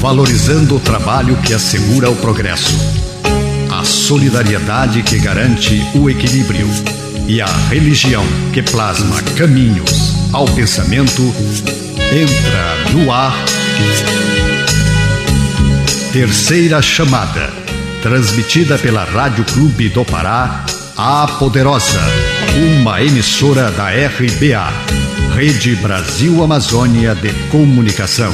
valorizando o trabalho que assegura o progresso, a solidariedade que garante o equilíbrio e a religião que plasma caminhos ao pensamento. Entra no ar Terceira Chamada, transmitida pela Rádio Clube do Pará, a Poderosa, uma emissora da RBA, Rede Brasil Amazônia de Comunicação.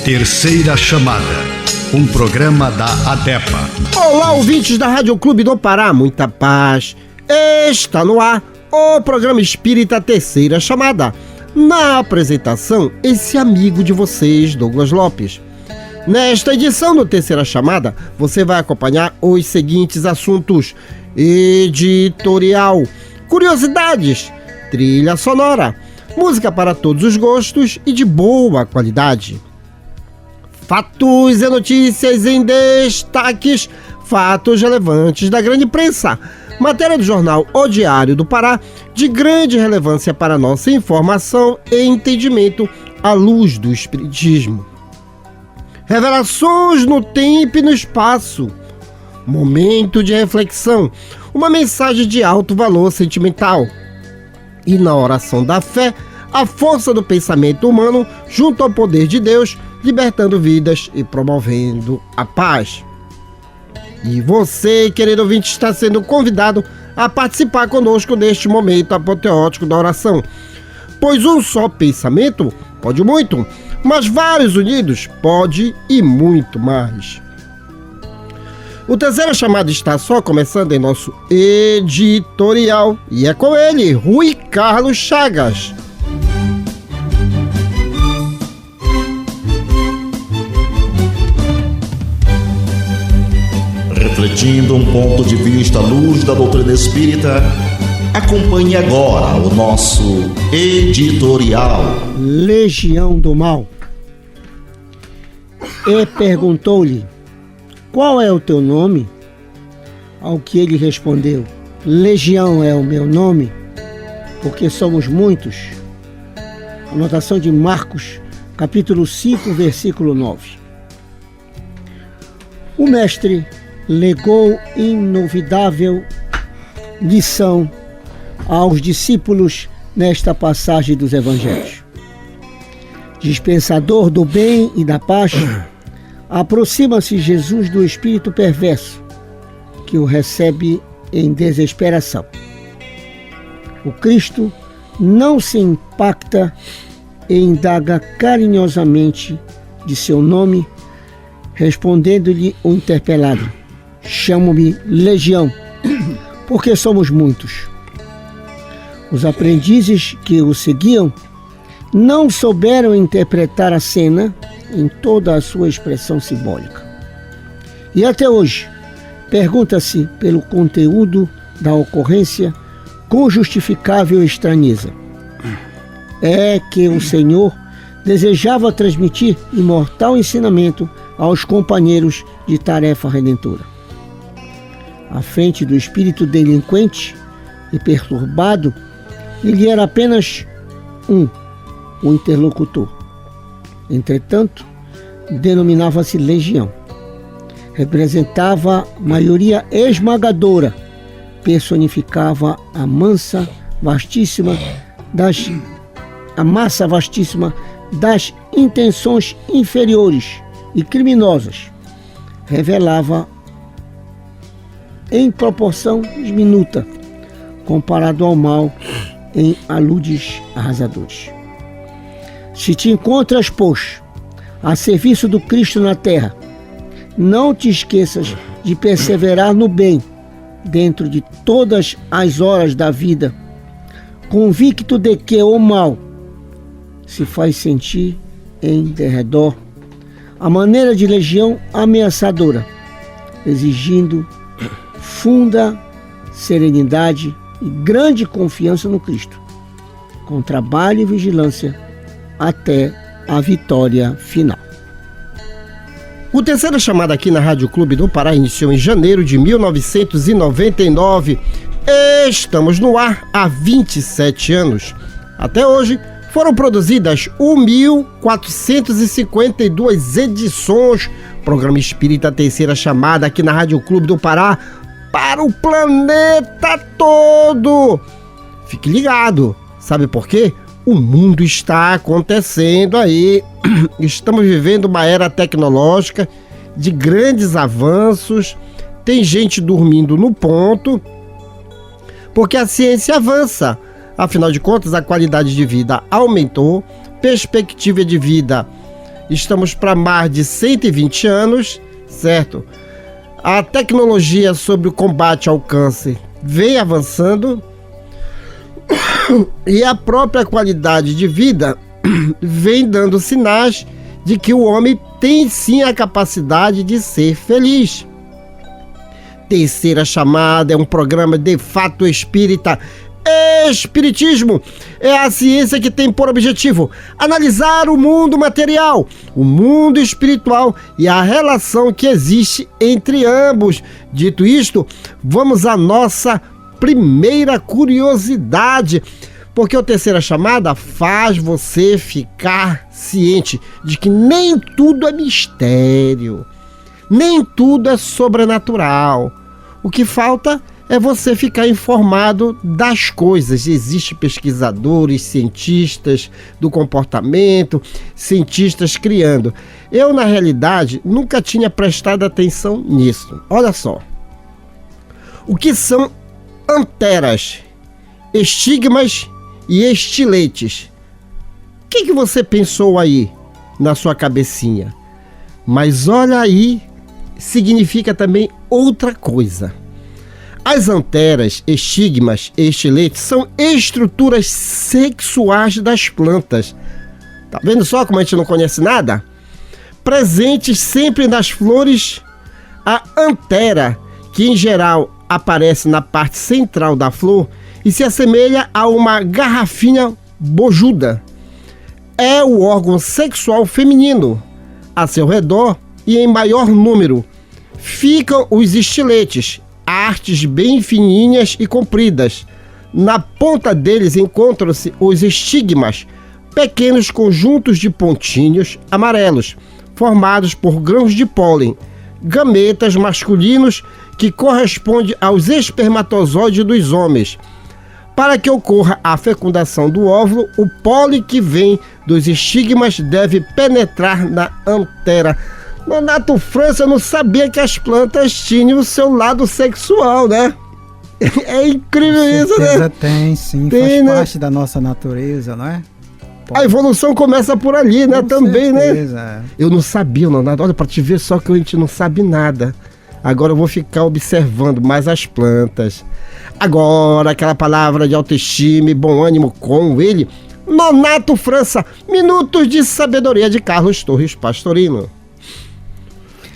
Terceira Chamada, um programa da ADEPA. Olá, ouvintes da Rádio Clube do Pará, muita paz. Está no ar o programa espírita Terceira Chamada. Na apresentação, esse amigo de vocês, Douglas Lopes. Nesta edição do Terceira Chamada, você vai acompanhar os seguintes assuntos: editorial, curiosidades, trilha sonora, música para todos os gostos e de boa qualidade. Fatos e notícias em destaques, fatos relevantes da grande imprensa, matéria do jornal O Diário do Pará, de grande relevância para nossa informação e entendimento à luz do espiritismo. Revelações no tempo e no espaço, momento de reflexão, uma mensagem de alto valor sentimental. E na oração da fé, a força do pensamento humano junto ao poder de Deus, libertando vidas e promovendo a paz. E você, querido ouvinte, está sendo convidado a participar conosco neste momento apoteótico da oração. Pois um só pensamento pode muito, mas vários unidos pode e muito mais. O Terceira Chamada está só começando em nosso editorial e é com ele, Rui Carlos Chagas. Refletindo um ponto de vista à luz da doutrina espírita, acompanhe agora o nosso editorial. Legião do Mal. E perguntou-lhe: qual é o teu nome? Ao que ele respondeu: Legião é o meu nome, porque somos muitos. Anotação de Marcos, capítulo 5, versículo 9. O mestre legou inovidável lição aos discípulos nesta passagem dos Evangelhos. Dispensador do bem e da paz, aproxima-se Jesus do espírito perverso, que o recebe em desesperação. O Cristo não se impacta e indaga carinhosamente de seu nome, respondendo-lhe o interpelado: chamo-me Legião, porque somos muitos. Os aprendizes que o seguiam não souberam interpretar a cena em toda a sua expressão simbólica. E até hoje, pergunta-se pelo conteúdo da ocorrência com justificável estranheza. É que o Senhor desejava transmitir imortal ensinamento aos companheiros de tarefa redentora. À frente do espírito delinquente e perturbado, ele era apenas o interlocutor. Entretanto, denominava-se Legião. Representava maioria esmagadora, personificava a massa vastíssima das intenções inferiores e criminosas. Revelava em proporção diminuta, comparado ao mal em aludes arrasadores. Se te encontras, pois, a serviço do Cristo na terra, não te esqueças de perseverar no bem dentro de todas as horas da vida, convicto de que o mal se faz sentir em derredor, a maneira de legião ameaçadora, exigindo funda serenidade e grande confiança no Cristo, com trabalho e vigilância até a vitória final. O Terceira Chamada aqui na Rádio Clube do Pará iniciou em janeiro de 1999. Estamos no ar há 27 anos. Até hoje, Foram produzidas 1.452 edições, programa Espírita Terceira Chamada aqui na Rádio Clube do Pará, para o planeta todo. Fique ligado, sabe por quê? O mundo está acontecendo aí, estamos vivendo uma era tecnológica de grandes avanços, tem gente dormindo no ponto, porque a ciência avança. Afinal de contas, a qualidade de vida aumentou, perspectiva de vida, estamos para mais de 120 anos, certo? A tecnologia sobre o combate ao câncer vem avançando e a própria qualidade de vida vem dando sinais de que o homem tem sim a capacidade de ser feliz. Terceira Chamada é um programa de fato espírita. Espiritismo é a ciência que tem por objetivo analisar o mundo material, o mundo espiritual e a relação que existe entre ambos. Dito isto, vamos à nossa primeira curiosidade, porque o Terceira Chamada faz você ficar ciente de que nem tudo é mistério, nem tudo é sobrenatural. O que falta é você ficar informado das coisas. Existem pesquisadores, cientistas do comportamento, cientistas criando. Eu, na realidade, nunca tinha prestado atenção nisso. Olha só. O que são anteras, estigmas e estiletes? O que você pensou aí na sua cabecinha? Mas olha aí, significa também outra coisa. As anteras, estigmas e estiletes são estruturas sexuais das plantas. Tá vendo só como a gente não conhece nada? Presentes sempre nas flores, a antera, que em geral aparece na parte central da flor e se assemelha a uma garrafinha bojuda. É o órgão sexual feminino. A seu redor e em maior número ficam os estiletes, artes bem fininhas e compridas. Na ponta deles encontram-se os estigmas, pequenos conjuntos de pontinhos amarelos, formados por grãos de pólen, gametas masculinos que correspondem aos espermatozoides dos homens. Para que ocorra a fecundação do óvulo, o pólen que vem dos estigmas deve penetrar na antera. Nonato França, eu não sabia que as plantas tinham o seu lado sexual, né? É incrível isso, né? Tem, sim. Tem, faz parte da nossa natureza, não é? A evolução começa por ali, né? Também, certeza, né? Eu não sabia, Nonato. Olha, pra te ver só que a gente não sabe nada. Agora eu vou ficar observando mais as plantas. Agora, aquela palavra de autoestima e bom ânimo com ele, Nonato França, Minutos de Sabedoria de Carlos Torres Pastorino.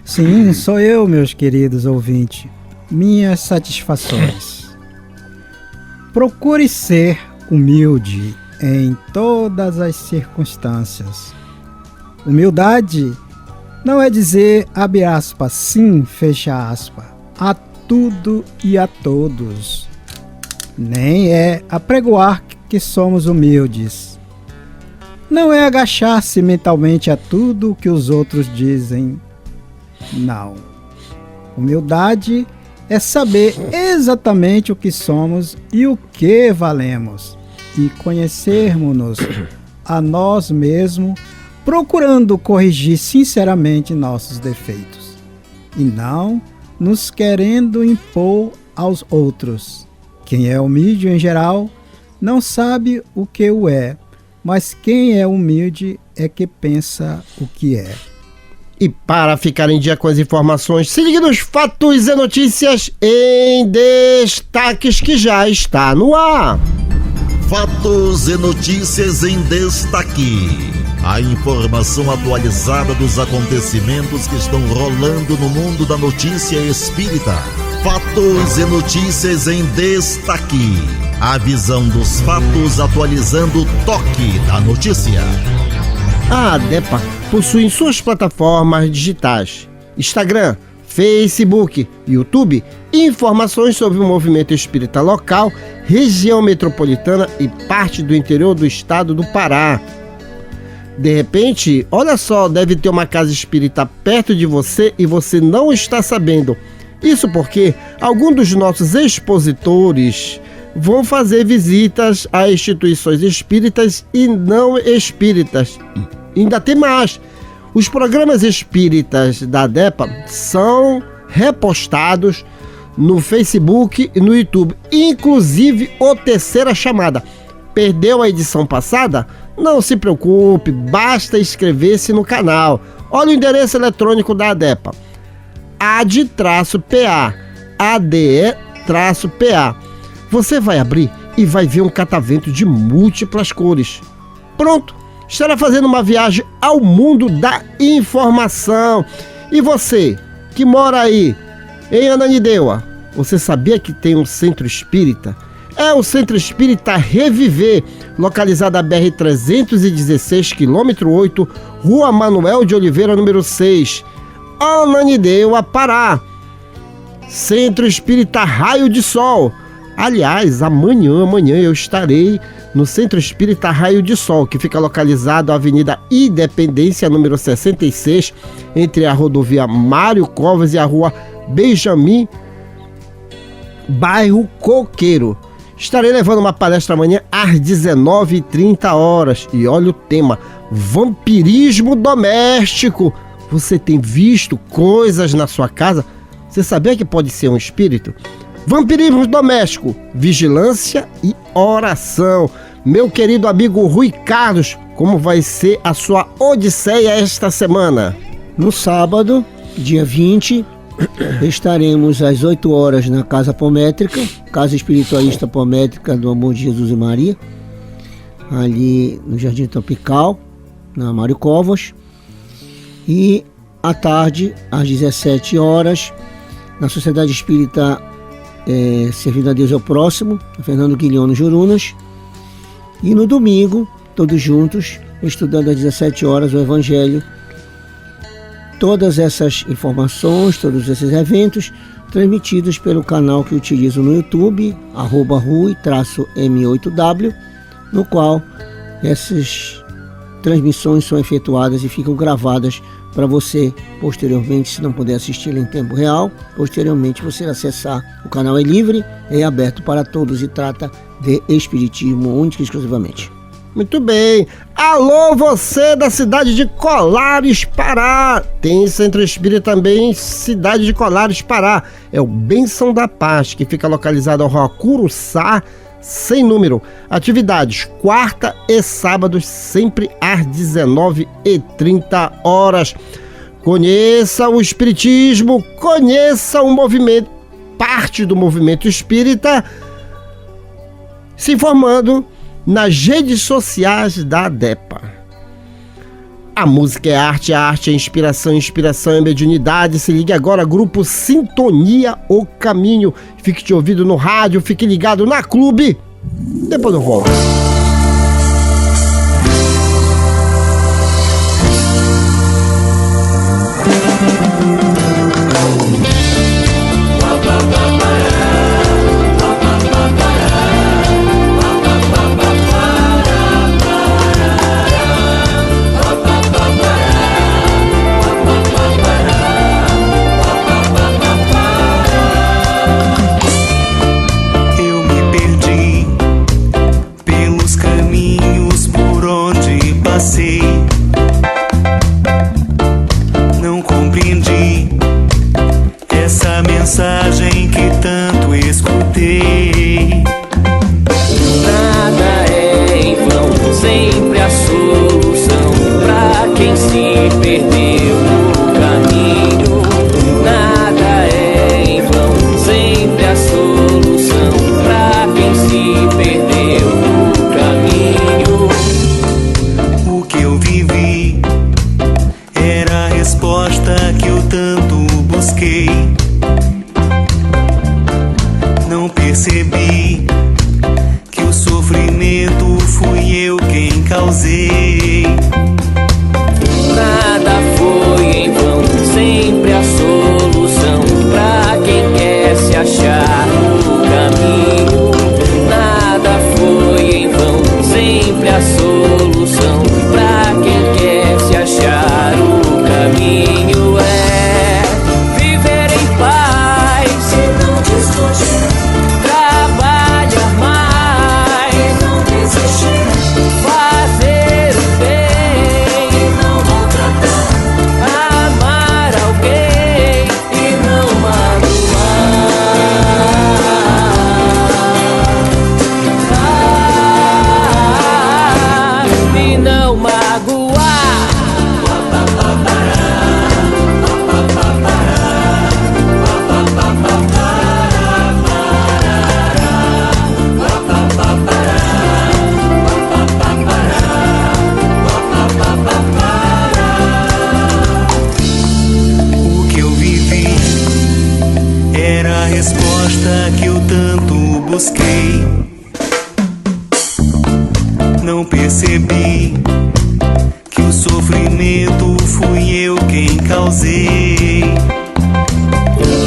Sim, sou eu, meus queridos ouvintes. Minhas satisfações. Procure ser humilde em todas as circunstâncias. Humildade não é dizer, abre aspas, sim, fecha aspas, a tudo e a todos. Nem é apregoar que somos humildes. Não é agachar-se mentalmente a tudo que os outros dizem. Não. Humildade é saber exatamente o que somos e o que valemos, e conhecermos-nos a nós mesmos, procurando corrigir sinceramente nossos defeitos, e não nos querendo impor aos outros. Quem é humilde em geral não sabe o que o é, mas quem é humilde é que pensa o que é. E para ficar em dia com as informações, se ligue nos fatos e notícias em destaques que já está no ar. Fatos e notícias em destaque. A informação atualizada dos acontecimentos que estão rolando no mundo da notícia espírita. Fatos e notícias em destaque. A visão dos fatos atualizando o toque da notícia. A ADEPA possui em suas plataformas digitais Instagram, Facebook, YouTube, informações sobre o movimento espírita local, região metropolitana e parte do interior do estado do Pará. De repente, olha só, deve ter uma casa espírita perto de você e você não está sabendo. Isso porque alguns dos nossos expositores vão fazer visitas a instituições espíritas e não espíritas. Ainda tem mais. Os programas espíritas da ADEPA são repostados no Facebook e no YouTube, inclusive o Terceira Chamada. Perdeu a edição passada? Não se preocupe, basta inscrever-se no canal. Olha o endereço eletrônico da ADEPA: ADE-PA, ADE-PA. Você vai abrir e vai ver um catavento de múltiplas cores. Pronto! Estará fazendo uma viagem ao mundo da informação. E você, que mora aí em Ananindeua, você sabia que tem um centro espírita? É o Centro Espírita Reviver, localizado na BR-316, quilômetro 8, Rua Manuel de Oliveira, número 6, Ananindeua, Pará. Centro Espírita Raio de Sol. Aliás, amanhã eu estarei no Centro Espírita Raio de Sol, que fica localizado na Avenida Independência, número 66, entre a rodovia Mário Covas e a Rua Benjamin, bairro Coqueiro. Estarei levando uma palestra amanhã às 19h30. E olha o tema: vampirismo doméstico. Você tem visto coisas na sua casa? Você sabia que pode ser um espírito? Vampirismo doméstico, vigilância e oração. Meu querido amigo Rui Carlos, como vai ser a sua odisseia esta semana? No sábado, dia 20, estaremos às 8 horas na Casa Apométrica, Casa Espiritualista Apométrica do Amor de Jesus e Maria, ali no Jardim Tropical, na Mário Covas. E à tarde, às 17 horas, na Sociedade Espírita Servindo a Deus ao Próximo, Fernando Guilhão, no Jurunas. E no domingo, todos juntos, estudando às 17 horas o Evangelho. Todas essas informações, todos esses eventos, transmitidos pelo canal que utilizo no YouTube, @rui-m8w, no qual essas transmissões são efetuadas e ficam gravadas para você, posteriormente, se não puder assistir em tempo real, posteriormente você acessar. O canal é livre, é aberto para todos e trata de espiritismo único e exclusivamente. Muito bem. Alô, você da cidade de Colares, Pará. Tem centro espírita também, cidade de Colares, Pará. É o Bênção da Paz, que fica localizado ao Rua Curuçá, sem número. Atividades quarta e sábados, sempre às 19h30. Conheça o espiritismo, conheça o movimento, parte do movimento espírita, se informando nas redes sociais da ADEPA. A música é arte, a arte é inspiração, inspiração é mediunidade. Se ligue agora, grupo Sintonia, o Caminho. Fique de ouvido no rádio, fique ligado na Clube. Depois eu volto. Não compreendi essa mensagem que tanto escutei. Nada é em vão, sempre a solução pra quem se perdeu no caminho. Nada é em vão, sempre a solução pra quem se perdeu no caminho. O que eu vivi era a resposta que eu tanto busquei. Não percebi que o sofrimento fui eu quem causei. Nada foi em vão, sempre a solução e não magoar. O que eu vivi era a resposta que eu tanto busquei. Não percebi que o sofrimento fui eu quem causei.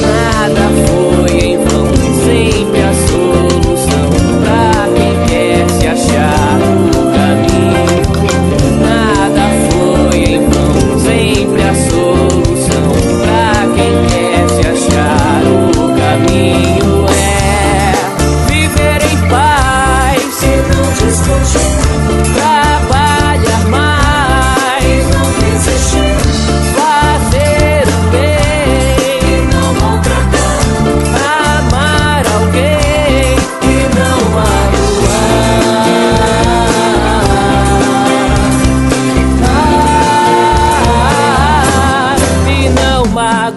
Nada foi em vão, sempre a solução pra quem quer se achar no caminho. Nada foi em vão, sempre a solução pra quem quer se achar no caminho. É viver em paz, se não desconfiar, trabalhar mais, não desistir, fazer o bem, não maltratar, amar alguém e não magoar. E não magoar.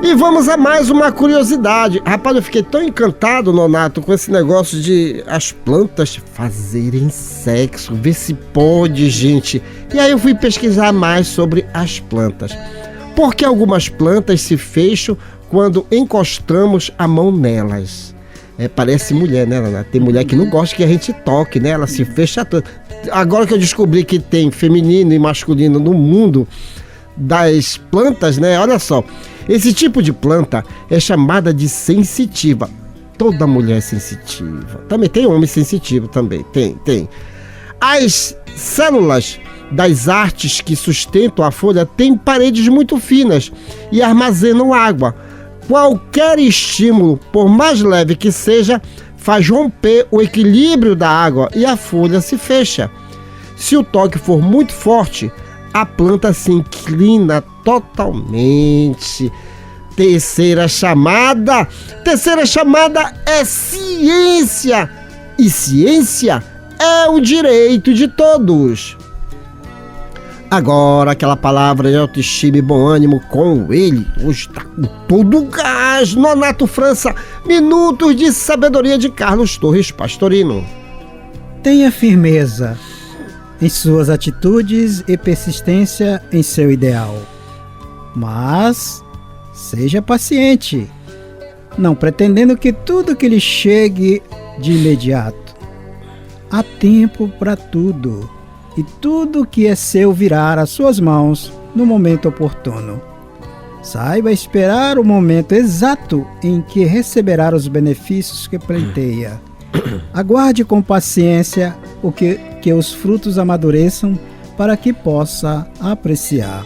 E vamos a mais uma curiosidade. Rapaz, eu fiquei tão encantado, Nonato, com esse negócio de as plantas fazerem sexo. Ver se pode, gente. E aí eu fui pesquisar mais sobre as plantas. Porque algumas plantas se fecham quando encostamos a mão nelas. Parece mulher, né, Nonato? Tem mulher que não gosta que a gente toque, né? Ela se fecha toda. Agora que eu descobri que tem feminino e masculino no mundo das plantas, né? Olha só, esse tipo de planta é chamada de sensitiva. Toda mulher é sensitiva. Também tem homem sensitivo também, tem. As células das artes que sustentam a folha têm paredes muito finas e armazenam água. Qualquer estímulo, por mais leve que seja, faz romper o equilíbrio da água e a folha se fecha. Se o toque for muito forte, a planta se inclina totalmente. Terceira chamada é ciência. E ciência é um direito de todos. Agora, aquela palavra de autoestima e bom ânimo com ele. Hoje está com todo o gás. Nonato França, minutos de sabedoria de Carlos Torres Pastorino. Tenha firmeza em suas atitudes e persistência em seu ideal. Mas seja paciente, não pretendendo que tudo que lhe chegue de imediato. Há tempo para tudo, e tudo que é seu virá às suas mãos no momento oportuno. Saiba esperar o momento exato em que receberá os benefícios que pleiteia. Aguarde com paciência que os frutos amadureçam para que possa apreciar.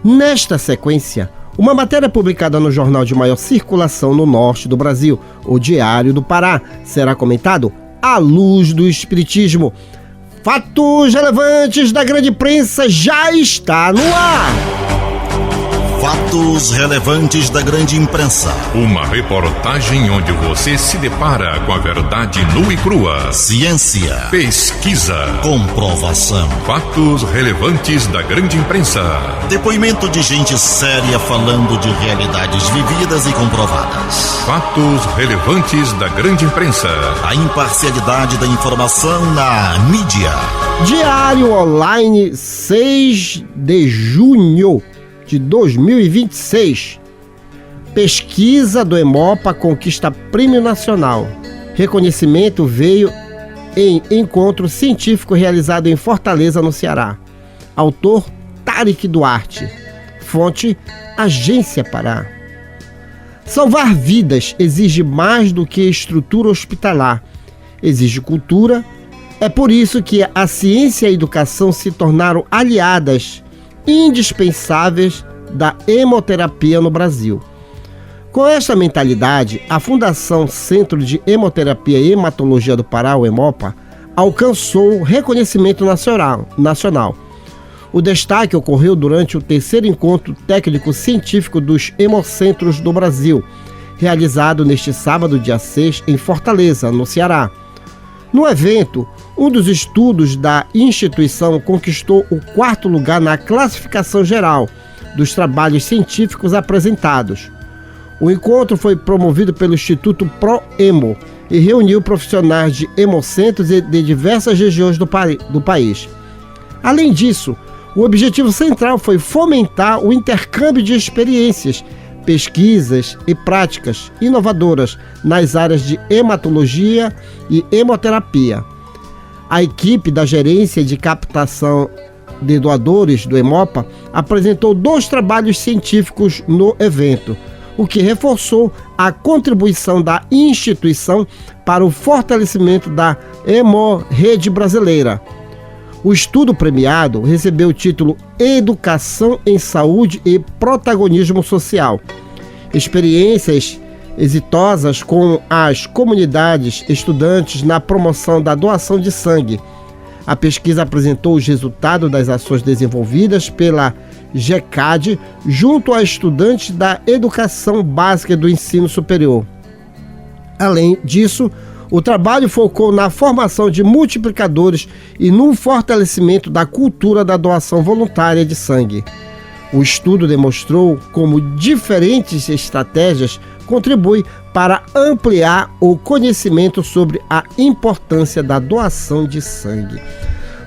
Nesta sequência, uma matéria publicada no jornal de maior circulação no norte do Brasil, o Diário do Pará, será comentado à luz do Espiritismo. Fatos relevantes da grande imprensa já está no ar. Fatos relevantes da grande imprensa. Uma reportagem onde você se depara com a verdade nua e crua. Ciência. Pesquisa. Comprovação. Fatos relevantes da grande imprensa. Depoimento de gente séria falando de realidades vividas e comprovadas. Fatos relevantes da grande imprensa. A imparcialidade da informação na mídia. Diário Online, 6 de junho de 2026. Pesquisa do Hemopa conquista Prêmio Nacional. Reconhecimento veio em encontro científico realizado em Fortaleza, no Ceará. Autor Tarek Duarte. Fonte Agência Pará. Salvar vidas exige mais do que estrutura hospitalar. Exige cultura. É por isso que a ciência e a educação se tornaram aliadas indispensáveis da hemoterapia no Brasil. Com esta mentalidade, a Fundação Centro de Hemoterapia e Hematologia do Pará, o Hemopa, alcançou reconhecimento nacional. O destaque ocorreu durante o 3º Encontro Técnico-Científico dos Hemocentros do Brasil, realizado neste sábado, dia 6, em Fortaleza, no Ceará. No evento, um dos estudos da instituição conquistou o 4º lugar na classificação geral dos trabalhos científicos apresentados. O encontro foi promovido pelo Instituto ProHemo e reuniu profissionais de hemocentros de diversas regiões do país. Além disso, o objetivo central foi fomentar o intercâmbio de experiências, pesquisas e práticas inovadoras nas áreas de hematologia e hemoterapia. A equipe da Gerência de Captação de Doadores do Hemopa apresentou 2 trabalhos científicos no evento, o que reforçou a contribuição da instituição para o fortalecimento da hemorrede brasileira. O estudo premiado recebeu o título Educação em Saúde e Protagonismo Social. Experiências exitosas com as comunidades estudantes na promoção da doação de sangue. A pesquisa apresentou os resultados das ações desenvolvidas pela GECAD junto a estudantes da educação básica do ensino superior. Além disso, o trabalho focou na formação de multiplicadores e no fortalecimento da cultura da doação voluntária de sangue. O estudo demonstrou como diferentes estratégias contribuem para ampliar o conhecimento sobre a importância da doação de sangue.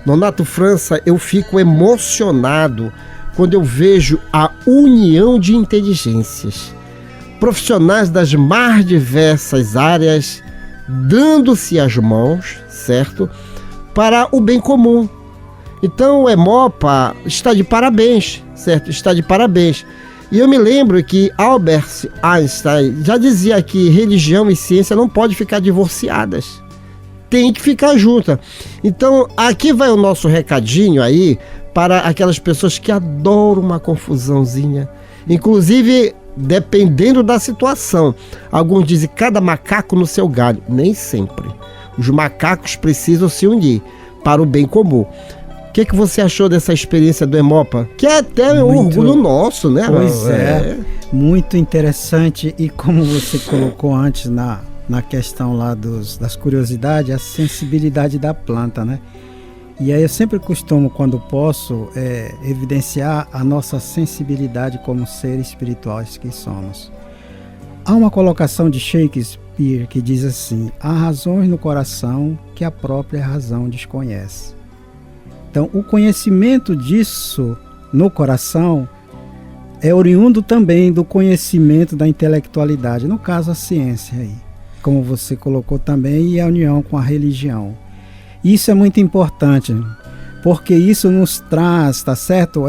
Nonato França, eu fico emocionado quando eu vejo a união de inteligências, profissionais das mais diversas áreas, dando-se as mãos, certo? Para o bem comum. Então o Hemopa está de parabéns, certo? Está de parabéns. E eu me lembro que Albert Einstein já dizia que religião e ciência não podem ficar divorciadas. Tem que ficar juntas. Então aqui vai o nosso recadinho aí para aquelas pessoas que adoram uma confusãozinha. Inclusive, dependendo da situação. Alguns dizem cada macaco no seu galho. Nem sempre. Os macacos precisam se unir para o bem comum. O que você achou dessa experiência do Hemopa? Que é até um orgulho nosso, né? Pois é, muito interessante. E como você colocou antes na questão lá das curiosidades, a sensibilidade da planta, né? E aí eu sempre costumo, quando posso, evidenciar a nossa sensibilidade como seres espirituais que somos. Há uma colocação de Shakespeare que diz assim: há razões no coração que a própria razão desconhece. Então, o conhecimento disso no coração é oriundo também do conhecimento da intelectualidade, no caso a ciência aí, como você colocou também, e a união com a religião. Isso é muito importante, porque isso nos traz, tá certo?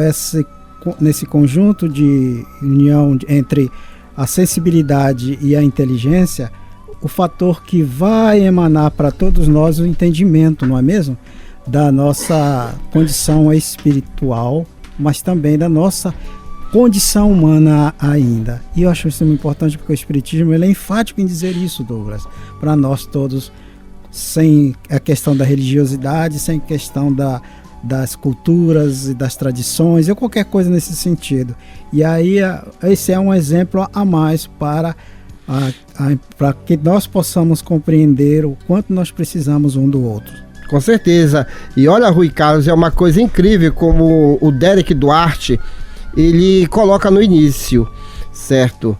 Nesse conjunto de união entre a sensibilidade e a inteligência, o fator que vai emanar para todos nós o entendimento, não é mesmo? Da nossa condição espiritual, mas também da nossa condição humana ainda. E eu acho isso muito importante, porque o Espiritismo ele é enfático em dizer isso, Douglas, para nós todos, sem a questão da religiosidade, sem questão das culturas e das tradições, ou qualquer coisa nesse sentido. E aí esse é um exemplo a mais para que nós possamos compreender o quanto nós precisamos um do outro. Com certeza. E olha, Rui Carlos, é uma coisa incrível como o Derek Duarte, ele coloca no início, certo?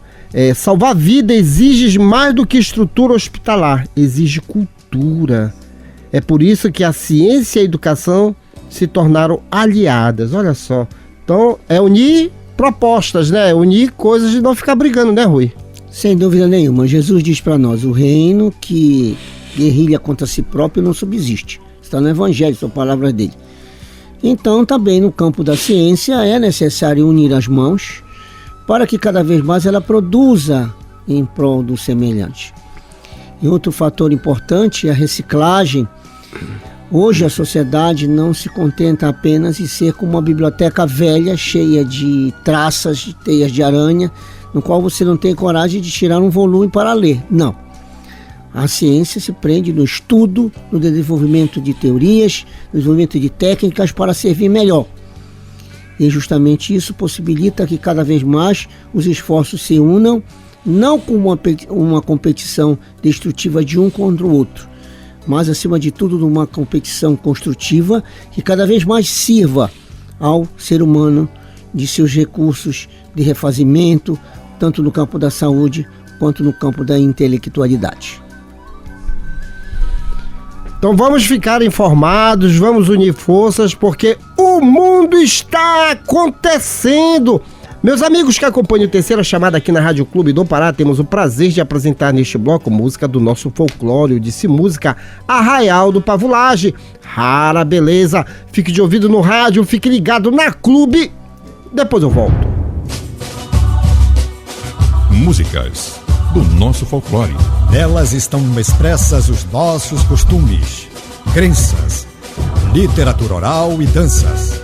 Salvar vida exige mais do que estrutura hospitalar, exige cultura. É por isso que a ciência e a educação se tornaram aliadas, olha só. Então, é unir propostas, né? Unir coisas e não ficar brigando, né, Rui? Sem dúvida nenhuma. Jesus diz para nós, o reino que guerrilha contra si próprio não subsiste. Está no Evangelho, são palavras dele. Então, também no campo da ciência é necessário unir as mãos para que cada vez mais ela produza em prol do semelhante. E outro fator importante é a reciclagem. Hoje a sociedade não se contenta apenas em ser como uma biblioteca velha, cheia de traças, de teias de aranha, no qual você não tem coragem de tirar um volume para ler. Não. A ciência se prende no estudo, no desenvolvimento de teorias, no desenvolvimento de técnicas para servir melhor. E justamente isso possibilita que cada vez mais os esforços se unam, não com uma competição destrutiva de um contra o outro, mas acima de tudo numa competição construtiva que cada vez mais sirva ao ser humano de seus recursos de refazimento, tanto no campo da saúde quanto no campo da intelectualidade. Então vamos ficar informados, vamos unir forças, porque o mundo está acontecendo. Meus amigos que acompanham o Terceira Chamada aqui na Rádio Clube do Pará, temos o prazer de apresentar neste bloco música do nosso folclore, eu disse música Arraial do Pavulagem. Rara beleza, fique de ouvido no rádio, fique ligado na Clube, depois eu volto. Músicas do nosso folclore. Nelas estão expressas os nossos costumes, crenças, literatura oral e danças,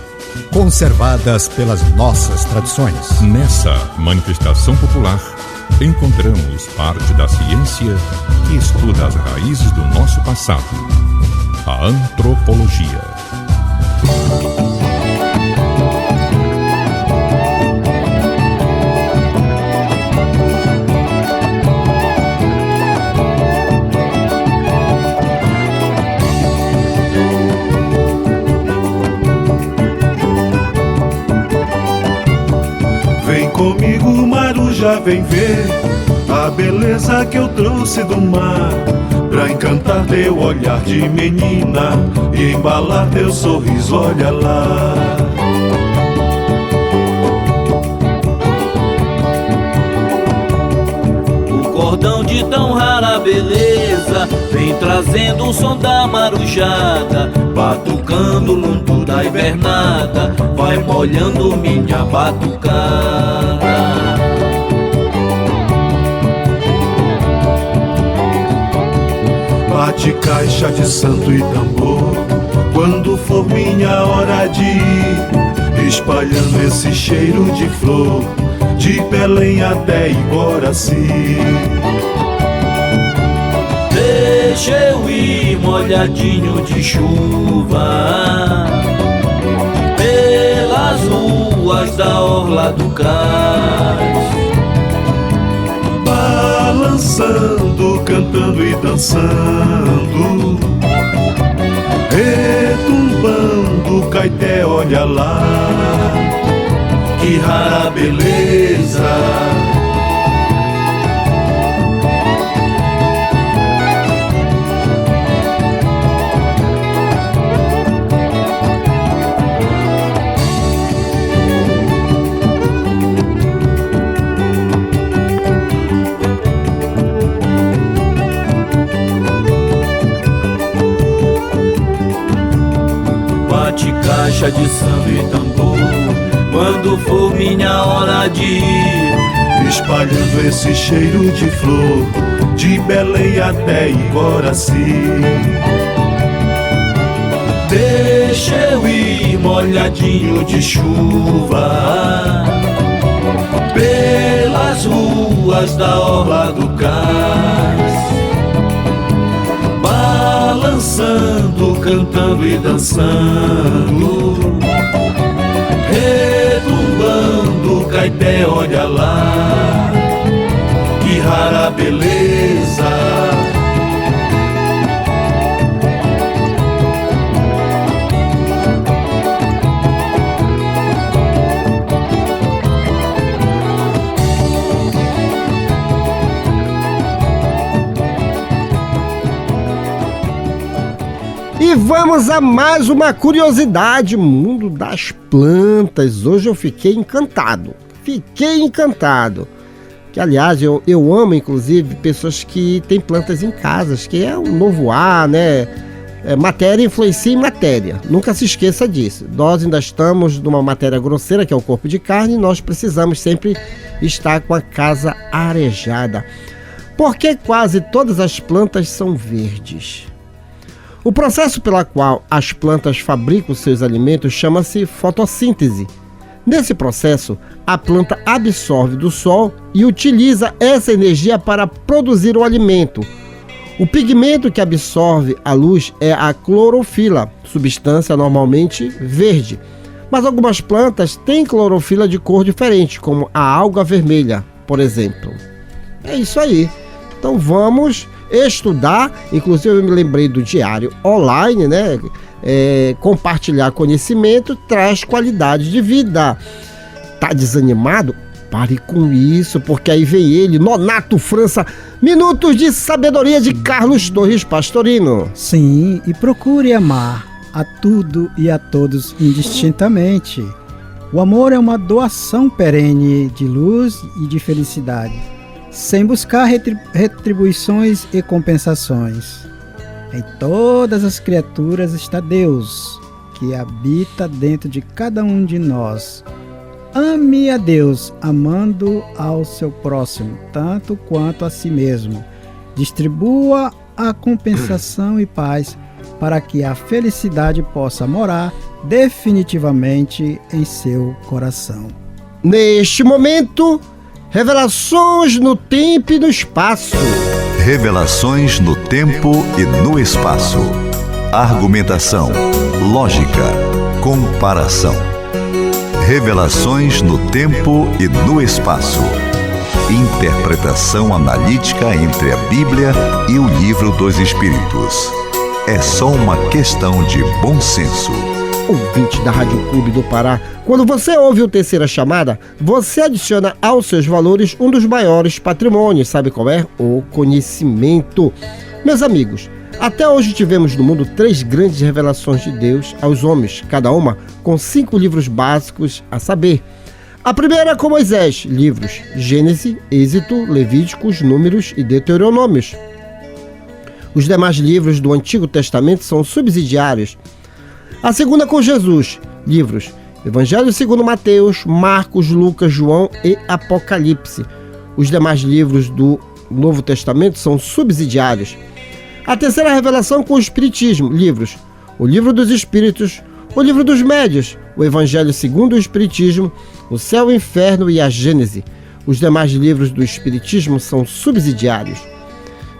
conservadas pelas nossas tradições. Nessa manifestação popular, encontramos parte da ciência que estuda as raízes do nosso passado, a antropologia. Comigo, Marujá, vem ver a beleza que eu trouxe do mar, pra encantar teu olhar de menina e embalar teu sorriso, olha lá. O cordão de tão rara beleza vem trazendo o som da marujada, batucando o luto da invernada, vai molhando minha batucada. Bate caixa de santo e tambor, quando for minha hora de ir, espalhando esse cheiro de flor, de Belém até Iguaraci. Deixa eu ir molhadinho de chuva pelas ruas da orla do cais, balançando, cantando e dançando, retumbando, Caeté, olha lá, que rara beleza. Caixa de samba e tambor, quando for minha hora de ir, espalhando esse cheiro de flor, de Belém até Iguaraci. Deixa eu ir molhadinho de chuva pelas ruas da orla do cais, balançando, cantando e dançando, retumbando, Caeté, olha lá, que rara beleza. E vamos a mais uma curiosidade, mundo das plantas. Hoje eu fiquei encantado. Que, aliás, eu amo, inclusive, pessoas que têm plantas em casas, que é um novo ar, né? Matéria influencia em matéria. Nunca se esqueça disso. Nós ainda estamos numa matéria grosseira, que é o corpo de carne, e nós precisamos sempre estar com a casa arejada. Porque quase todas as plantas são verdes. O processo pelo qual as plantas fabricam seus alimentos chama-se fotossíntese. Nesse processo, a planta absorve do sol e utiliza essa energia para produzir o alimento. O pigmento que absorve a luz é a clorofila, substância normalmente verde. Mas algumas plantas têm clorofila de cor diferente, como a alga vermelha, por exemplo. É isso aí. Então vamos estudar, inclusive eu me lembrei do diário online, né? Compartilhar conhecimento traz qualidade de vida. Tá desanimado? Pare com isso, porque aí vem ele, Nonato França, Minutos de Sabedoria de Carlos Torres Pastorino. Sim, e procure amar a tudo e a todos indistintamente. O amor é uma doação perene de luz e de felicidade, sem buscar retribuições e compensações. Em todas as criaturas está Deus, que habita dentro de cada um de nós. Ame a Deus, amando ao seu próximo, tanto quanto a si mesmo. Distribua a compensação e paz, para que a felicidade possa morar definitivamente em seu coração. Neste momento, revelações no tempo e no espaço. Revelações no tempo e no espaço. Argumentação, lógica, comparação. Revelações no tempo e no espaço. Interpretação analítica entre a Bíblia e o Livro dos Espíritos. É só uma questão de bom senso. Ouvinte da Rádio Clube do Pará, quando você ouve o Terceira Chamada, você adiciona aos seus valores um dos maiores patrimônios, sabe qual é? O conhecimento. Meus amigos, até hoje tivemos no mundo 3 grandes revelações de Deus aos homens, cada uma com 5 livros básicos a saber. A primeira é com Moisés, livros Gênesis, Êxodo, Levíticos, Números e Deuteronômios. Os demais livros do Antigo Testamento são subsidiários. A segunda com Jesus, livros Evangelho segundo Mateus, Marcos, Lucas, João e Apocalipse. Os demais livros do Novo Testamento são subsidiários. A terceira revelação com o Espiritismo, livros O Livro dos Espíritos, O Livro dos Médios, o Evangelho segundo o Espiritismo, O Céu, o Inferno e a Gênese. Os demais livros do Espiritismo são subsidiários.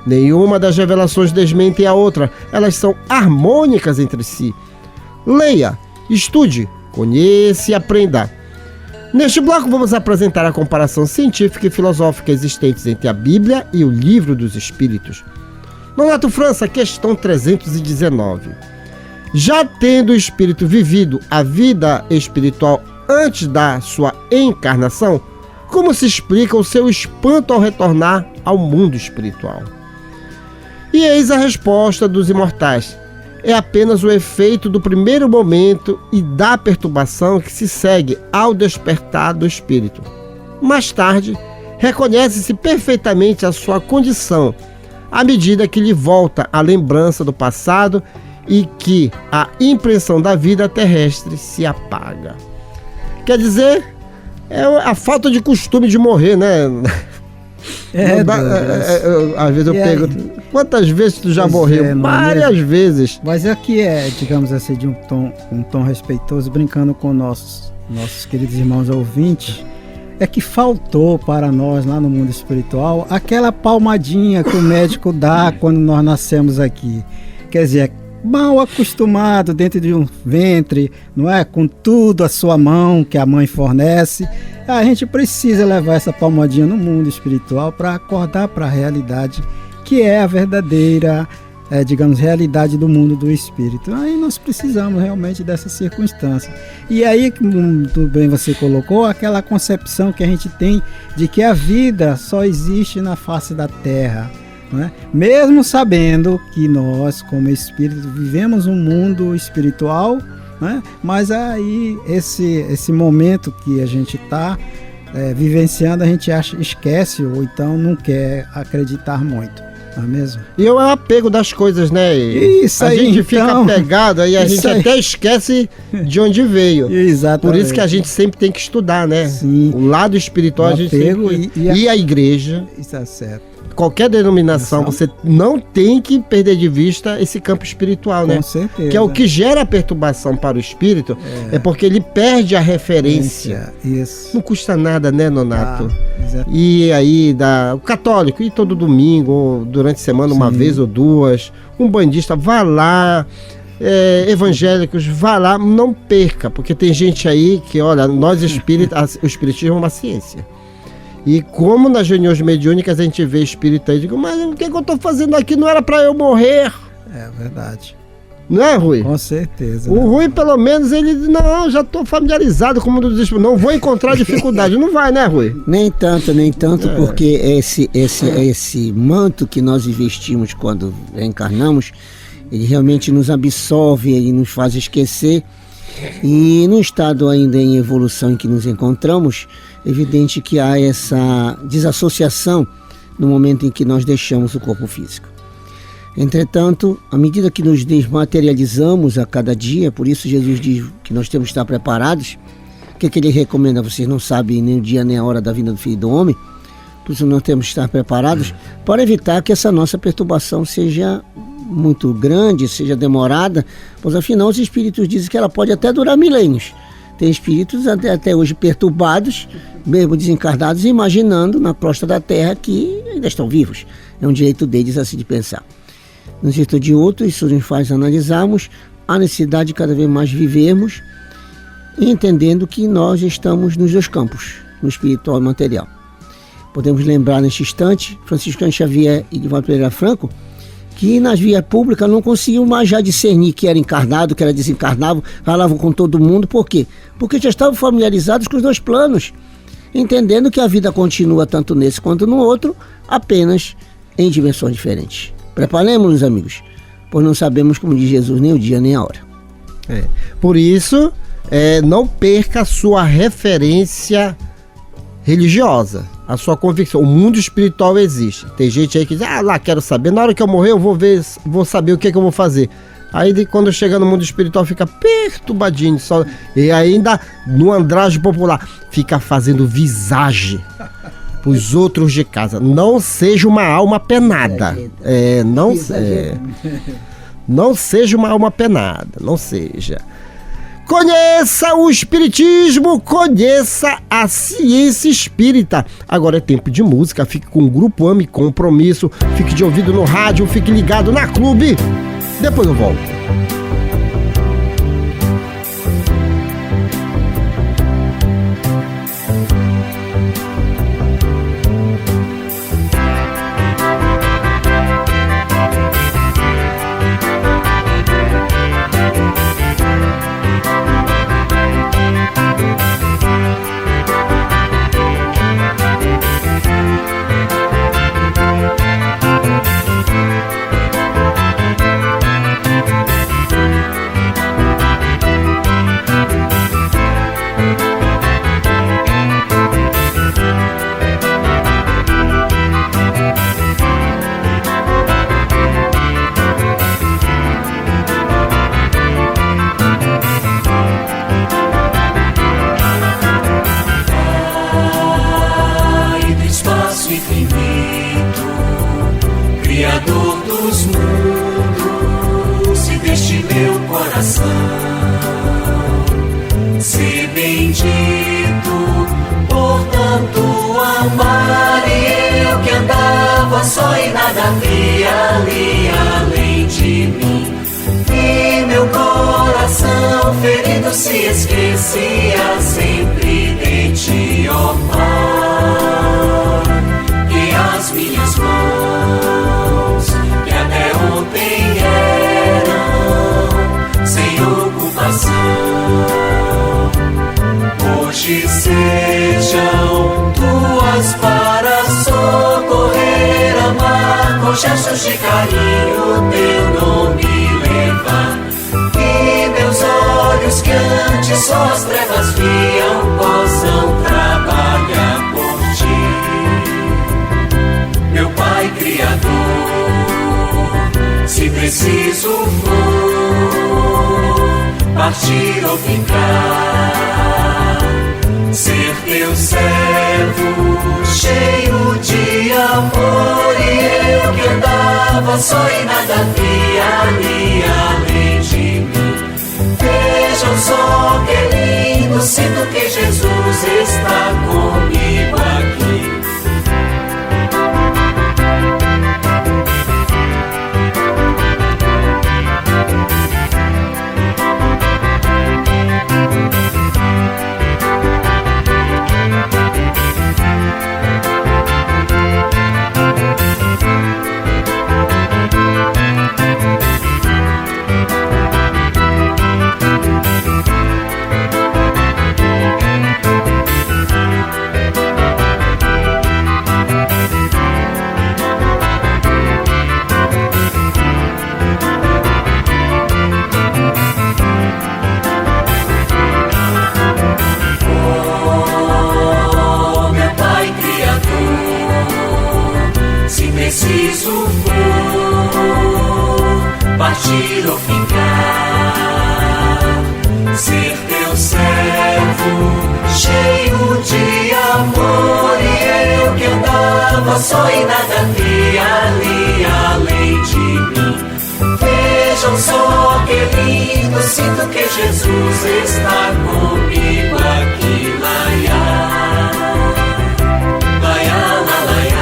Nenhuma das revelações desmente a outra, elas são harmônicas entre si. Leia, estude, conheça e aprenda. Neste bloco vamos apresentar a comparação científica e filosófica existentes entre a Bíblia e o Livro dos Espíritos. Nonato França, questão 319. Já tendo o espírito vivido a vida espiritual antes da sua encarnação, como se explica o seu espanto ao retornar ao mundo espiritual? E eis a resposta dos imortais. É apenas o efeito do primeiro momento e da perturbação que se segue ao despertar do espírito. Mais tarde, reconhece-se perfeitamente a sua condição, à medida que lhe volta a lembrança do passado e que a impressão da vida terrestre se apaga. Quer dizer, é a falta de costume de morrer, né? Às vezes eu pergunto, quantas vezes tu já morreu? Várias vezes. Mas aqui digamos assim, de um tom respeitoso, brincando com nossos queridos irmãos ouvintes, é que faltou para nós lá no mundo espiritual aquela palmadinha que o médico dá quando nós nascemos aqui. Quer dizer, mal acostumado dentro de um ventre, não é? Com tudo à sua mão que a mãe fornece. A gente precisa levar essa palmadinha no mundo espiritual para acordar para a realidade que é a verdadeira, digamos, realidade do mundo do espírito. Aí nós precisamos realmente dessa circunstância. E aí, muito bem você colocou, aquela concepção que a gente tem de que a vida só existe na face da terra. Não é? Mesmo sabendo que nós, como espírito, vivemos um mundo espiritual, né? Mas aí esse momento que a gente está vivenciando, a gente esquece ou então não quer acreditar muito, não é mesmo? E é o apego das coisas, né? Isso aí, a gente fica então, apegado e a gente até esquece de onde veio. Exatamente. Por isso que a gente sempre tem que estudar, né? Sim. O lado espiritual, a gente apego sempre... E a igreja. Isso é certo. qualquer denominação, você não tem que perder de vista esse campo espiritual, né? Com certeza. Que é o que gera perturbação para o espírito, é porque ele perde a referência. Isso. Não custa nada, né, Nonato? Exato. E aí, o católico, e todo domingo, ou durante a semana, uma vez ou duas, um bandista, vá lá, evangélicos, vá lá, não perca, porque tem gente aí que, olha, nós espíritas, o espiritismo é uma ciência. E como nas reuniões mediúnicas a gente vê espírita aí, digo, mas o que eu tô fazendo aqui? Não era para eu morrer. É verdade. Não é, Rui? Com certeza. O Rui, pelo menos, ele diz, não, já tô familiarizado com o mundo dos espíritos, não vou encontrar dificuldade. Não vai, né, Rui? Nem tanto, porque esse manto que nós investimos quando encarnamos, ele realmente nos absorve, ele nos faz esquecer. E no estado ainda em evolução em que nos encontramos, é evidente que há essa desassociação no momento em que nós deixamos o corpo físico. Entretanto, à medida que nos desmaterializamos a cada dia, por isso Jesus diz que nós temos que estar preparados. O que ele recomenda? Vocês não sabem nem o dia nem a hora da vinda do Filho do Homem. Por isso nós temos que estar preparados para evitar que essa nossa perturbação seja muito grande, seja demorada, pois afinal os espíritos dizem que ela pode até durar milênios. Tem espíritos até hoje perturbados, mesmo desencarnados, imaginando na crosta da terra que ainda estão vivos. É um direito deles assim de pensar. No jeito de outro, isso nos faz analisarmos a necessidade de cada vez mais vivermos, entendendo que nós estamos nos dois campos, no espiritual e material. Podemos lembrar neste instante, Francisco Xavier e Divaldo Pereira Franco, que nas vias públicas não conseguiam mais já discernir que era encarnado, que era desencarnado, falavam com todo mundo. Por quê? Porque já estavam familiarizados com os dois planos, entendendo que a vida continua tanto nesse quanto no outro, apenas em dimensões diferentes. Preparemos-nos, amigos, pois não sabemos, como diz Jesus, nem o dia nem a hora. Por isso, não perca a sua referência religiosa, a sua convicção. O mundo espiritual existe. Tem gente aí que diz, lá, quero saber, na hora que eu morrer eu vou saber o que eu vou fazer. Aí quando chega no mundo espiritual fica perturbadinho, e ainda no andrajo popular, fica fazendo visagem pros outros de casa. Não seja uma alma penada. Não seja uma alma penada, não seja. Conheça o espiritismo, conheça a ciência espírita. Agora é tempo de música, fique com o Grupo Ame Compromisso, fique de ouvido no rádio, fique ligado na Clube. Depois eu volto. Só e nada havia ali além de mim, e meu coração ferido se esquecia sempre de ti, ó Pai. Que as minhas mãos, que até ontem eram sem ocupação, hoje sejam tuas para socorrer, amar, com gestos de carinho teu nome levar. Que meus olhos que antes só as trevas viam possam trabalhar por ti, meu Pai Criador. Se preciso for partir ou ficar, ser teu servo cheio de amor e eu que andava só e nada via ali além de mim. Vejam só que lindo, sinto que Jesus está comigo aqui. Preciso for partir ou ficar, ser teu servo, cheio de amor. E eu que andava só e nada via ali além de mim. Vejam só que lindo, sinto que Jesus está comigo aqui. Laia, laia, laia.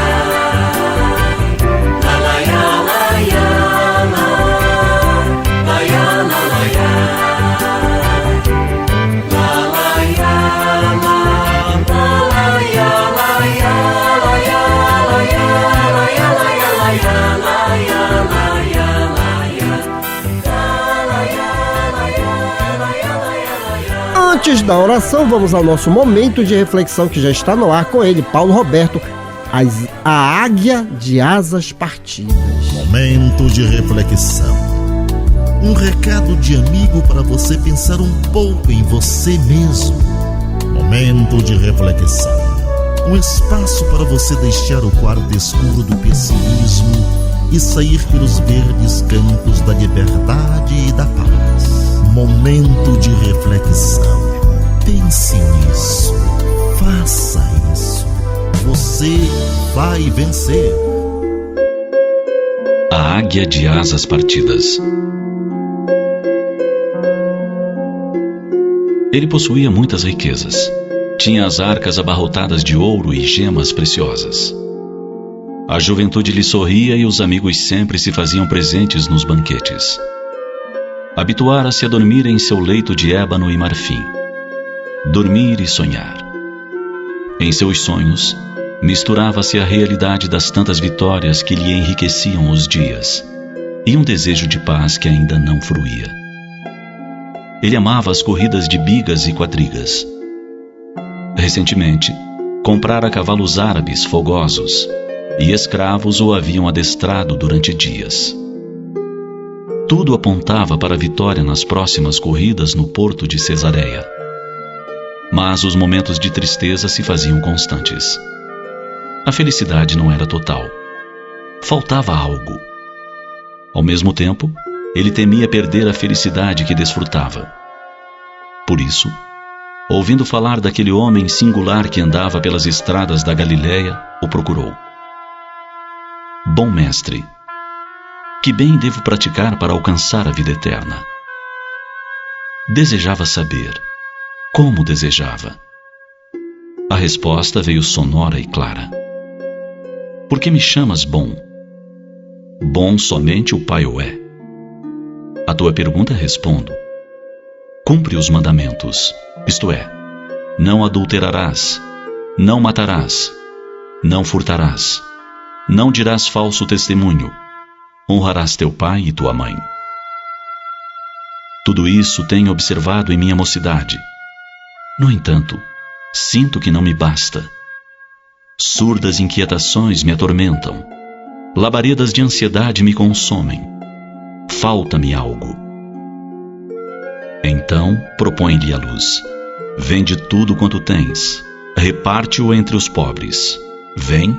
Antes da oração, vamos ao nosso momento de reflexão que já está no ar com ele, Paulo Roberto, a águia de asas partidas. Momento de reflexão. Um recado de amigo para você pensar um pouco em você mesmo. Momento de reflexão. Um espaço para você deixar o quarto escuro do pessimismo e sair pelos verdes campos da liberdade e da paz. Momento de reflexão. Pense nisso. Faça isso. Você vai vencer. A águia de asas partidas. Ele possuía muitas riquezas. Tinha as arcas abarrotadas de ouro e gemas preciosas. A juventude lhe sorria e os amigos sempre se faziam presentes nos banquetes. Habituara-se a dormir em seu leito de ébano e marfim. Dormir e sonhar. Em seus sonhos, misturava-se a realidade das tantas vitórias que lhe enriqueciam os dias e um desejo de paz que ainda não fruía. Ele amava as corridas de bigas e quadrigas. Recentemente, comprara cavalos árabes fogosos e escravos o haviam adestrado durante dias. Tudo apontava para a vitória nas próximas corridas no porto de Cesareia. Mas os momentos de tristeza se faziam constantes. A felicidade não era total. Faltava algo. Ao mesmo tempo, ele temia perder a felicidade que desfrutava. Por isso, ouvindo falar daquele homem singular que andava pelas estradas da Galileia, o procurou. Bom mestre, que bem devo praticar para alcançar a vida eterna? Desejava saber. Como desejava? A resposta veio sonora e clara. Por que me chamas bom? Bom somente o Pai o é. A tua pergunta respondo. Cumpre os mandamentos, isto é, não adulterarás, não matarás, não furtarás, não dirás falso testemunho, honrarás teu pai e tua mãe. Tudo isso tenho observado em minha mocidade. No entanto, sinto que não me basta. Surdas inquietações me atormentam. Labaredas de ansiedade me consomem. Falta-me algo. Então propõe-lhe a luz. Vende tudo quanto tens, reparte-o entre os pobres. Vem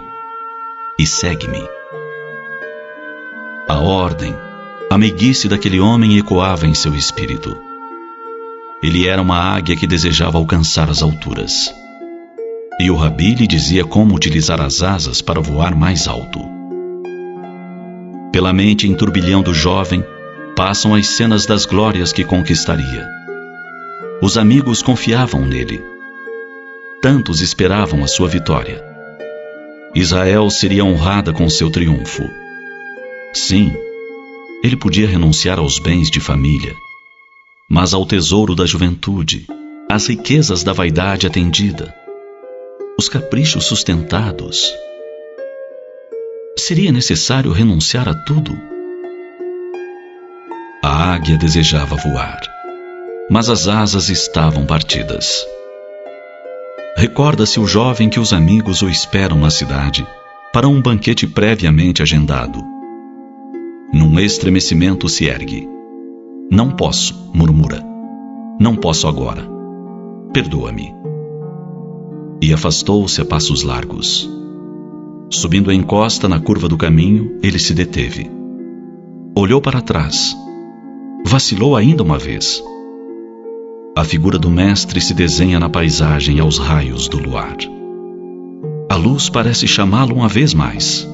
e segue-me. A ordem, a meiguice daquele homem ecoava em seu espírito. Ele era uma águia que desejava alcançar as alturas. E o rabi lhe dizia como utilizar as asas para voar mais alto. Pela mente em turbilhão do jovem passam as cenas das glórias que conquistaria. Os amigos confiavam nele. Tantos esperavam a sua vitória. Israel seria honrada com seu triunfo. Sim, ele podia renunciar aos bens de família, mas ao tesouro da juventude, às riquezas da vaidade atendida, os caprichos sustentados. Seria necessário renunciar a tudo? A águia desejava voar, mas as asas estavam partidas. Recorda-se o jovem que os amigos o esperam na cidade para um banquete previamente agendado. Num estremecimento se ergue. Não posso, murmura. Não posso agora. Perdoa-me. E afastou-se a passos largos. Subindo a encosta na curva do caminho, ele se deteve. Olhou para trás. Vacilou ainda uma vez. A figura do mestre se desenha na paisagem aos raios do luar. A luz parece chamá-lo uma vez mais.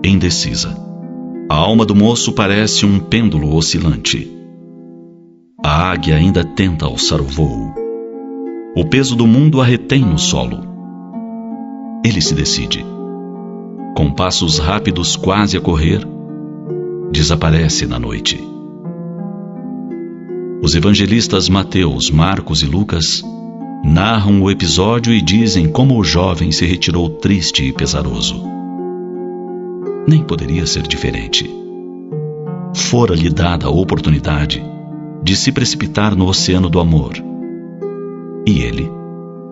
Indecisa. A alma do moço parece um pêndulo oscilante. A águia ainda tenta alçar o voo. O peso do mundo a retém no solo. Ele se decide. Com passos rápidos, quase a correr, desaparece na noite. Os evangelistas Mateus, Marcos e Lucas narram o episódio e dizem como o jovem se retirou triste e pesaroso. Nem poderia ser diferente. Fora-lhe dada a oportunidade de se precipitar no oceano do amor. E ele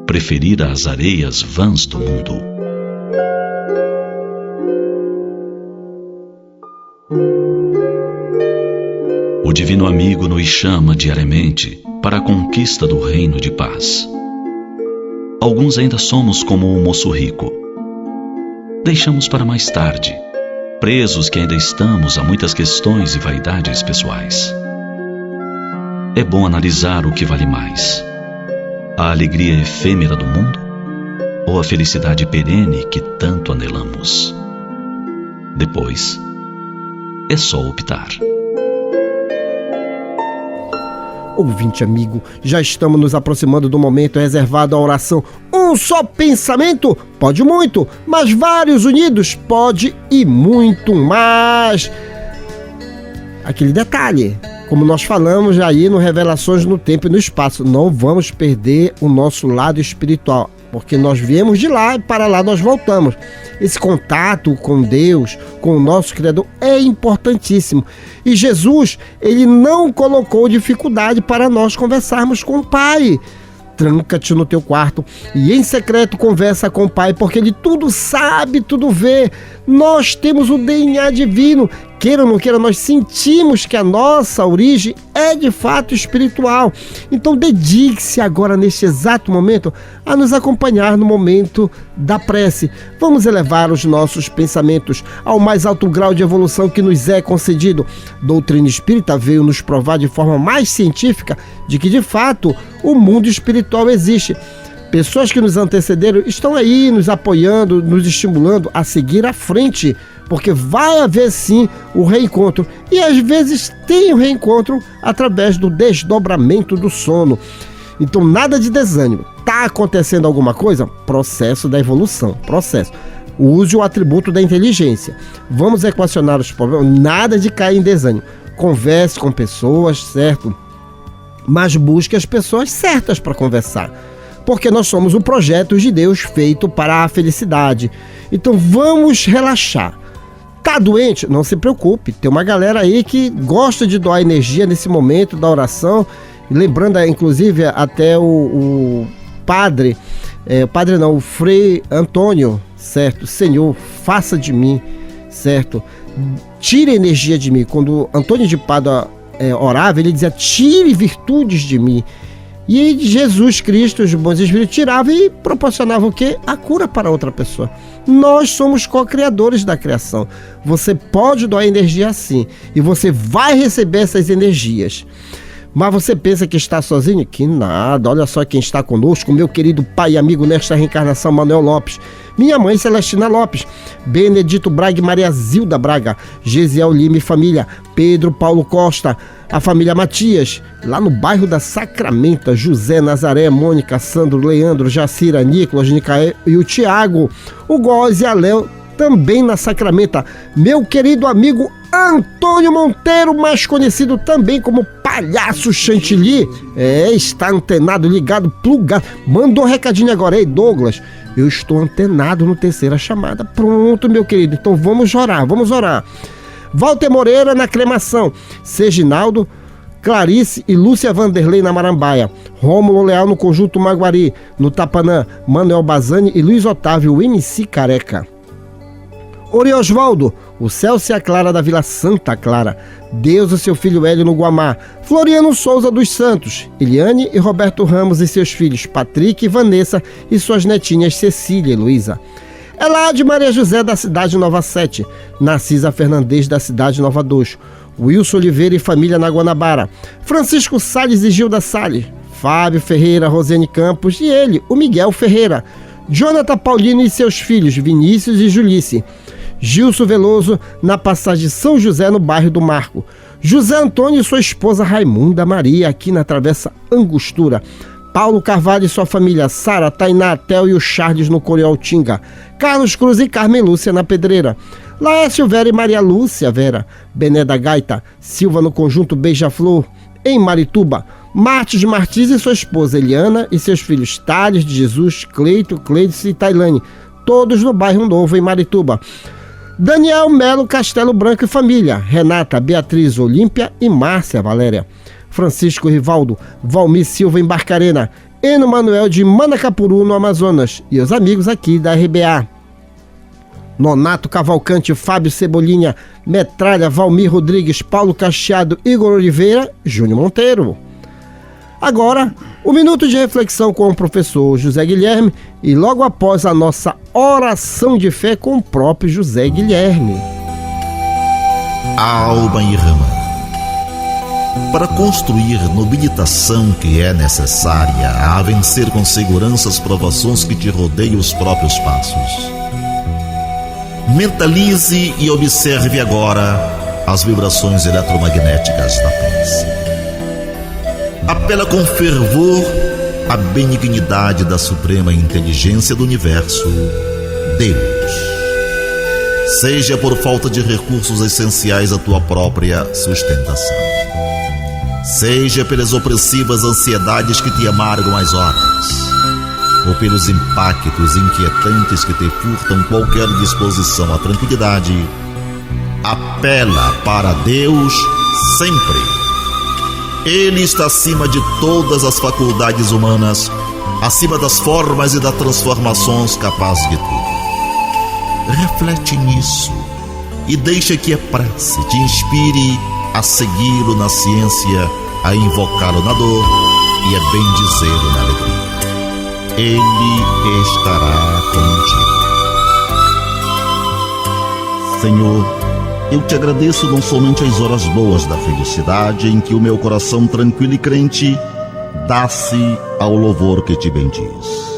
preferira as areias vãs do mundo. O divino amigo nos chama diariamente para a conquista do reino de paz. Alguns ainda somos como o moço rico. Deixamos para mais tarde, presos que ainda estamos a muitas questões e vaidades pessoais. É bom analisar o que vale mais: a alegria efêmera do mundo ou a felicidade perene que tanto anelamos? Depois, é só optar. Ouvinte amigo, já estamos nos aproximando do momento reservado à oração. Um só pensamento pode muito, mas vários unidos pode e muito mais. Aquele detalhe, como nós falamos aí no Revelações no Tempo e no Espaço, não vamos perder o nosso lado espiritual, porque nós viemos de lá e para lá nós voltamos. Esse contato com Deus, com o nosso Criador, é importantíssimo. E Jesus, ele não colocou dificuldade para nós conversarmos com o Pai. Tranca-te no teu quarto e em secreto conversa com o Pai, porque Ele tudo sabe, tudo vê. Nós temos o DNA divino. Queira ou não queira, nós sentimos que a nossa origem é de fato espiritual. Então dedique-se agora, neste exato momento, a nos acompanhar no momento da prece. Vamos elevar os nossos pensamentos ao mais alto grau de evolução que nos é concedido. Doutrina Espírita veio nos provar de forma mais científica de que, de fato, o mundo espiritual existe. Pessoas que nos antecederam estão aí nos apoiando, nos estimulando a seguir à frente, porque vai haver sim o reencontro, e às vezes tem o reencontro através do desdobramento do sono. Então nada de desânimo. Está acontecendo alguma coisa? Processo da evolução, processo. Use o atributo da inteligência. Vamos equacionar os problemas, nada de cair em desânimo. Converse com pessoas, certo? Mas busque as pessoas certas para conversar, porque nós somos um projeto de Deus feito para a felicidade. Então vamos relaxar. Tá doente? Não se preocupe. Tem uma galera aí que gosta de doar energia nesse momento da oração. Lembrando, inclusive, até o padre, o Frei Antônio, certo? Senhor, faça de mim, certo? Tire energia de mim. Quando Antônio de Pádua orava, ele dizia: tire virtudes de mim. E Jesus Cristo, os bons espíritos, tiravam e proporcionavam o quê? A cura para outra pessoa. Nós somos co-criadores da criação. Você pode doar energia sim, e você vai receber essas energias. Mas você pensa que está sozinho? Que nada, olha só quem está conosco, meu querido pai e amigo nesta reencarnação, Manuel Lopes, minha mãe Celestina Lopes, Benedito Braga e Maria Zilda Braga, Gesiel Lima e família, Pedro Paulo Costa, a família Matias, lá no bairro da Sacramenta, José, Nazaré, Mônica, Sandro, Leandro, Jacira, Nicolas, Nicael e o Tiago, o Góes e a Léo, também na Sacramenta, meu querido amigo Antônio Monteiro, mais conhecido também como Palhaço Chantilly, está antenado, ligado, plugado, mandou um recadinho agora, ei Douglas, eu estou antenado no terceira chamada, pronto meu querido, então vamos orar. Walter Moreira na Cremação, Serginaldo, Clarice e Lúcia Vanderlei na Marambaia, Rômulo Leal no Conjunto Maguari, no Tapanã, Manuel Bazani e Luiz Otávio, o MC Careca. Oriosvaldo, o Celso e a Clara da Vila Santa Clara, Deus e seu filho Hélio no Guamá, Floriano Souza dos Santos, Eliane e Roberto Ramos e seus filhos Patrick e Vanessa e suas netinhas Cecília e Luísa. Elade Maria José da cidade Nova 7, Narcisa Fernandes da cidade Nova 2, Wilson Oliveira e família na Guanabara, Francisco Salles e Gilda Salles, Fábio Ferreira, Rosene Campos e ele, o Miguel Ferreira, Jonathan Paulino e seus filhos Vinícius e Julice, Gilson Veloso na passagem São José no bairro do Marco, José Antônio e sua esposa Raimunda Maria aqui na Travessa Angostura, Paulo Carvalho e sua família Sara, Tainá, Theo e o Charles no Corioltinga, Carlos Cruz e Carmen Lúcia na Pedreira, Laércio Vera e Maria Lúcia Vera, Bené da Gaita, Silva no Conjunto Beija-Flor, em Marituba, Martins Martins e sua esposa Eliana e seus filhos Thales de Jesus, Cleito, Cleidice e Tailane, todos no bairro Novo em Marituba. Daniel Melo Castelo Branco e família, Renata, Beatriz, Olímpia e Márcia Valéria, Francisco Rivaldo, Valmir Silva em Barcarena, Eno Manuel de Manacapuru no Amazonas e os amigos aqui da RBA. Nonato Cavalcante, Fábio Cebolinha, Metralha, Valmir Rodrigues, Paulo Cacheado, Igor Oliveira, Júnior Monteiro. Agora, o minuto de reflexão com o professor José Guilherme e logo após a nossa oração de fé com o próprio José Guilherme. Alma irmã, para construir nobilitação que é necessária a vencer com segurança as provações que te rodeiam os próprios passos. Mentalize e observe agora as vibrações eletromagnéticas da prece. Apela com fervor à benignidade da suprema inteligência do universo, Deus. Seja por falta de recursos essenciais à tua própria sustentação, seja pelas opressivas ansiedades que te amargam as horas, ou pelos impactos inquietantes que te furtam qualquer disposição à tranquilidade, apela para Deus sempre. Ele está acima de todas as faculdades humanas, acima das formas e das transformações capazes de tudo. Reflete nisso e deixa que a prece te inspire a segui-lo na ciência, a invocá-lo na dor e a bendizê-lo na alegria. Ele estará contigo. Senhor, eu te agradeço não somente as horas boas da felicidade em que o meu coração tranquilo e crente dá-se ao louvor que te bendiz.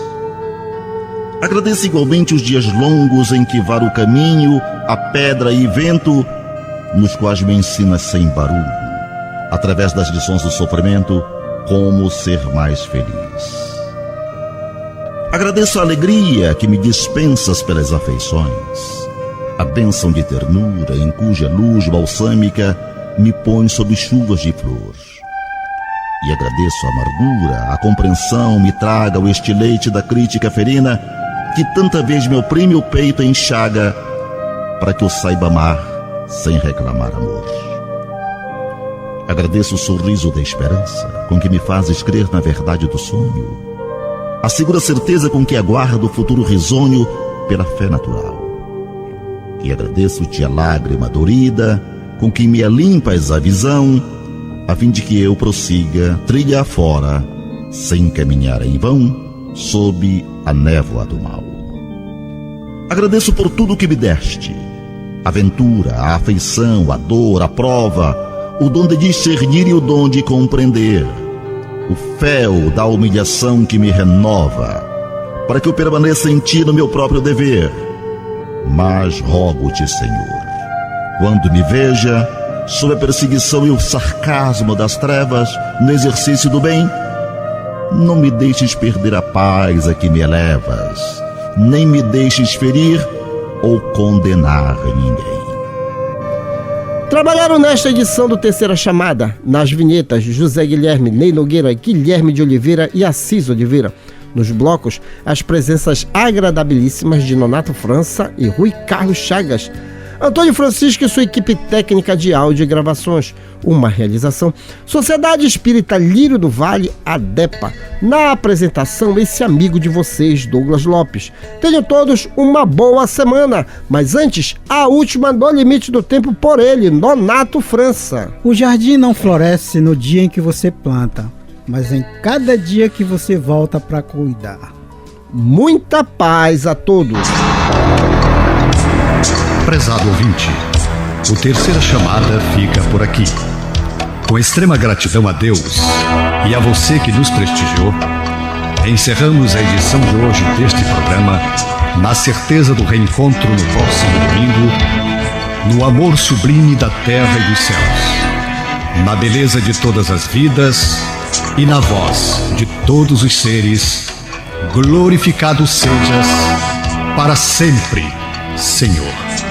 Agradeço igualmente os dias longos em que varo o caminho, a pedra e vento, nos quais me ensinas sem barulho, através das lições do sofrimento, como ser mais feliz. Agradeço a alegria que me dispensas pelas afeições, a bênção de ternura em cuja luz balsâmica me põe sob chuvas de flor. E agradeço a amargura, a compreensão me traga o estilete da crítica ferina que tanta vez me oprime o peito e enxaga para que eu saiba amar sem reclamar amor. Agradeço o sorriso da esperança com que me fazes crer na verdade do sonho, a segura certeza com que aguardo o futuro risonho pela fé natural. E agradeço-te a lágrima dorida com que me alimpas a visão, a fim de que eu prossiga trilha afora, sem caminhar em vão, sob a névoa do mal. Agradeço por tudo que me deste, a aventura, a afeição, a dor, a prova, o dom de discernir e o dom de compreender, o fel da humilhação que me renova, para que eu permaneça em ti no meu próprio dever. Mas rogo-te, Senhor, quando me veja sob a perseguição e o sarcasmo das trevas no exercício do bem, não me deixes perder a paz a que me elevas, nem me deixes ferir ou condenar ninguém. Trabalharam nesta edição do Terceira Chamada, nas vinhetas, José Guilherme, Ney Nogueira, Guilherme de Oliveira e Assis Oliveira. Nos blocos, as presenças agradabilíssimas de Nonato França e Rui Carlos Chagas. Antônio Francisco e sua equipe técnica de áudio e gravações. Uma realização Sociedade Espírita Lírio do Vale, ADEPA. Na apresentação, esse amigo de vocês, Douglas Lopes. Tenham todos uma boa semana. Mas antes, a última no limite do tempo por ele, Nonato França. O jardim não floresce no dia em que você planta, mas em cada dia que você volta para cuidar. Muita paz a todos. Prezado ouvinte, o Terceira Chamada fica por aqui. Com extrema gratidão a Deus e a você que nos prestigiou, encerramos a edição de hoje deste programa na certeza do reencontro no próximo domingo, no amor sublime da terra e dos céus, na beleza de todas as vidas e na voz de todos os seres. Glorificado sejas para sempre, Senhor.